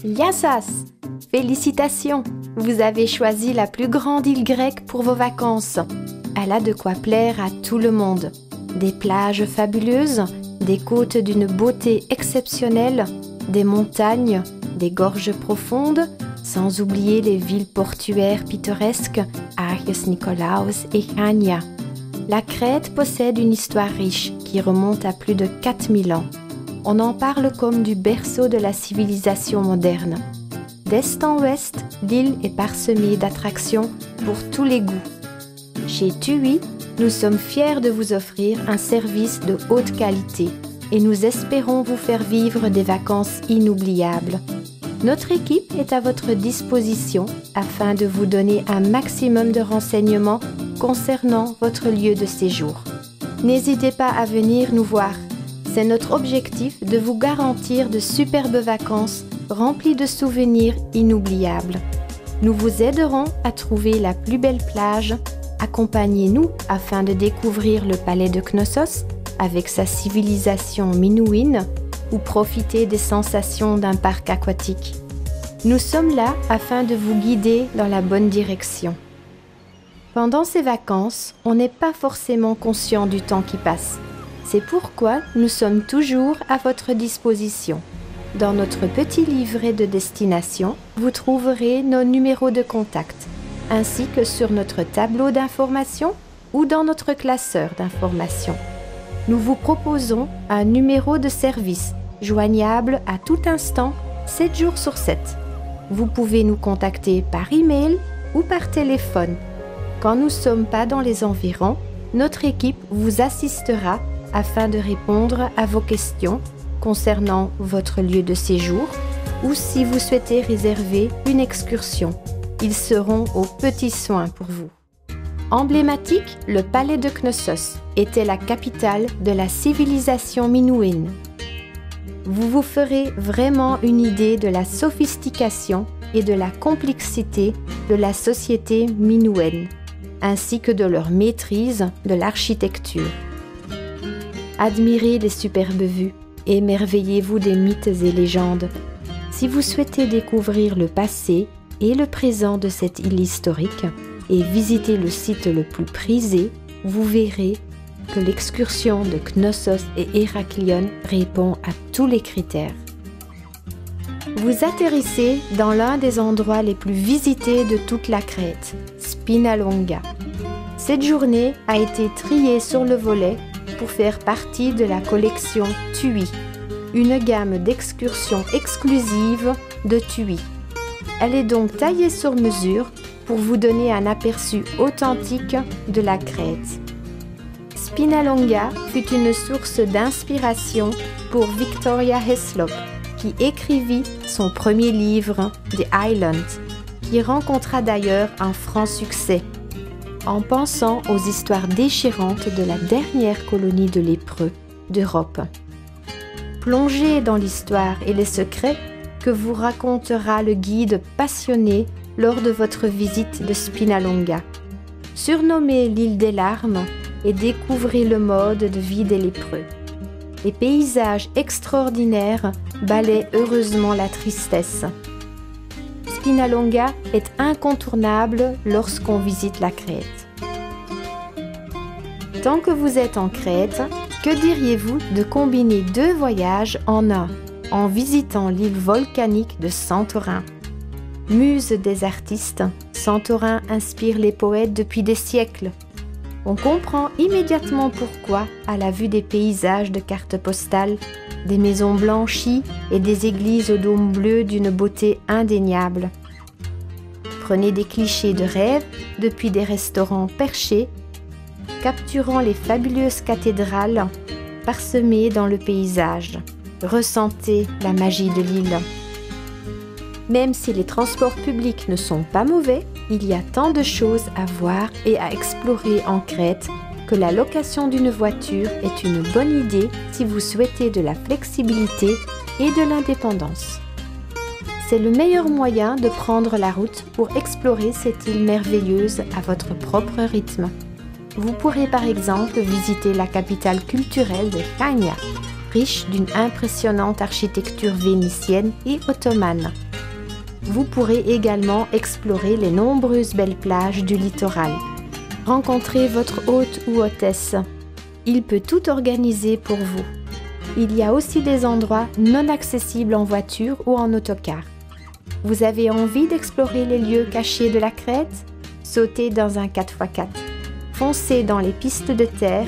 Yassas! Félicitations! Vous avez choisi la plus grande île grecque pour vos vacances. Elle a de quoi plaire à tout le monde. Des plages fabuleuses, des côtes d'une beauté exceptionnelle, des montagnes, des gorges profondes, sans oublier les villes portuaires pittoresques, Agios Nikolaos et Chania. La Crète possède une histoire riche qui remonte à plus de 4000 ans. On en parle comme du berceau de la civilisation moderne. D'est en ouest, l'île est parsemée d'attractions pour tous les goûts. Chez TUI, nous sommes fiers de vous offrir un service de haute qualité et nous espérons vous faire vivre des vacances inoubliables. Notre équipe est à votre disposition afin de vous donner un maximum de renseignements concernant votre lieu de séjour. N'hésitez pas à venir nous voir. C'est notre objectif de vous garantir de superbes vacances remplies de souvenirs inoubliables. Nous vous aiderons à trouver la plus belle plage. Accompagnez-nous afin de découvrir le palais de Knossos avec sa civilisation minouine ou profiter des sensations d'un parc aquatique. Nous sommes là afin de vous guider dans la bonne direction. Pendant ces vacances, on n'est pas forcément conscient du temps qui passe. C'est pourquoi nous sommes toujours à votre disposition. Dans notre petit livret de destination, vous trouverez nos numéros de contact, ainsi que sur notre tableau d'information ou dans notre classeur d'information. Nous vous proposons un numéro de service, joignable à tout instant, 7 jours sur 7. Vous pouvez nous contacter par email ou par téléphone. Quand nous ne sommes pas dans les environs, notre équipe vous assistera afin de répondre à vos questions concernant votre lieu de séjour ou si vous souhaitez réserver une excursion. Ils seront aux petits soins pour vous. Emblématique, le palais de Knossos était la capitale de la civilisation minouine. Vous vous ferez vraiment une idée de la sophistication et de la complexité de la société minouenne, ainsi que de leur maîtrise de l'architecture. Admirez les superbes vues, émerveillez-vous des mythes et légendes. Si vous souhaitez découvrir le passé et le présent de cette île historique et visiter le site le plus prisé, vous verrez que l'excursion de Knossos et Héraklion répond à tous les critères. Vous atterrissez dans l'un des endroits les plus visités de toute la Crète, Spinalonga. Cette journée a été triée sur le volet pour faire partie de la collection TUI, une gamme d'excursions exclusives de TUI. Elle est donc taillée sur mesure pour vous donner un aperçu authentique de la Crète. Spinalonga fut une source d'inspiration pour Victoria Heslop, qui écrivit son premier livre, The Island, qui rencontra d'ailleurs un franc succès, en pensant aux histoires déchirantes de la dernière colonie de lépreux d'Europe. Plongez dans l'histoire et les secrets que vous racontera le guide passionné lors de votre visite de Spinalonga. Surnommée l'île des larmes, et découvrez le mode de vie des lépreux. Les paysages extraordinaires balaient heureusement la tristesse. Spinalonga est incontournable lorsqu'on visite la Crète. Tant que vous êtes en Crète, que diriez-vous de combiner 2 voyages en un, en visitant l'île volcanique de Santorin? Muse des artistes, Santorin inspire les poètes depuis des siècles. On comprend immédiatement pourquoi à la vue des paysages de cartes postales, des maisons blanchies et des églises au dôme bleu d'une beauté indéniable. Prenez des clichés de rêve depuis des restaurants perchés, capturant les fabuleuses cathédrales parsemées dans le paysage. Ressentez la magie de l'île. Même si les transports publics ne sont pas mauvais, il y a tant de choses à voir et à explorer en Crète que la location d'une voiture est une bonne idée si vous souhaitez de la flexibilité et de l'indépendance. C'est le meilleur moyen de prendre la route pour explorer cette île merveilleuse à votre propre rythme. Vous pourrez par exemple visiter la capitale culturelle de Chania, riche d'une impressionnante architecture vénitienne et ottomane. Vous pourrez également explorer les nombreuses belles plages du littoral. Rencontrez votre hôte ou hôtesse. Il peut tout organiser pour vous. Il y a aussi des endroits non accessibles en voiture ou en autocar. Vous avez envie d'explorer les lieux cachés de la Crète? Sautez dans un 4x4. Foncez dans les pistes de terre,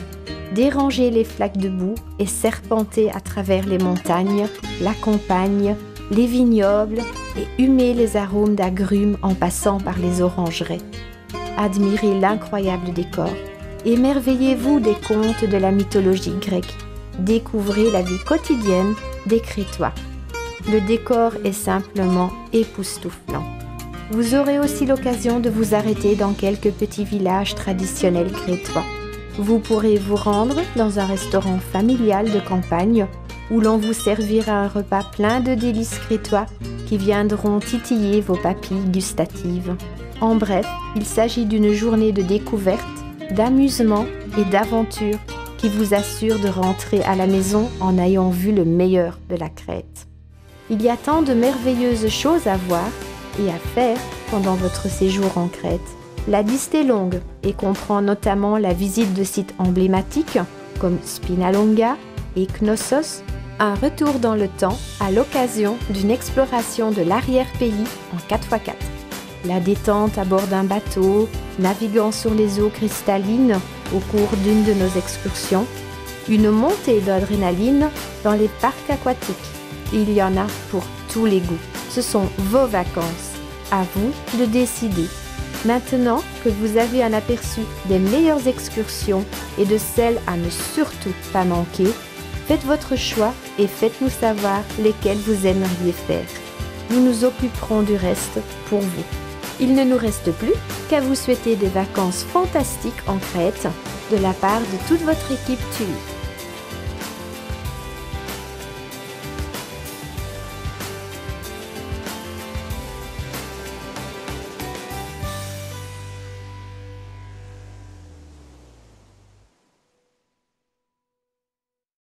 dérangez les flaques de boue et serpentez à travers les montagnes, la campagne, les vignobles et humez les arômes d'agrumes en passant par les orangeries. Admirez l'incroyable décor. Émerveillez-vous des contes de la mythologie grecque. Découvrez la vie quotidienne des Crétois. Le décor est simplement époustouflant. Vous aurez aussi l'occasion de vous arrêter dans quelques petits villages traditionnels crétois. Vous pourrez vous rendre dans un restaurant familial de campagne où l'on vous servira un repas plein de délices crétois qui viendront titiller vos papilles gustatives. En bref, il s'agit d'une journée de découverte, d'amusement et d'aventure qui vous assure de rentrer à la maison en ayant vu le meilleur de la Crète. Il y a tant de merveilleuses choses à voir et à faire pendant votre séjour en Crète. La liste est longue et comprend notamment la visite de sites emblématiques comme Spinalonga et Knossos, un retour dans le temps à l'occasion d'une exploration de l'arrière-pays en 4x4, la détente à bord d'un bateau, naviguant sur les eaux cristallines au cours d'une de nos excursions, une montée d'adrénaline dans les parcs aquatiques. Il y en a pour tous les goûts. Ce sont vos vacances. À vous de décider. Maintenant que vous avez un aperçu des meilleures excursions et de celles à ne surtout pas manquer, faites votre choix et faites-nous savoir lesquelles vous aimeriez faire. Nous nous occuperons du reste pour vous. Il ne nous reste plus qu'à vous souhaiter des vacances fantastiques en Crète de la part de toute votre équipe TUI.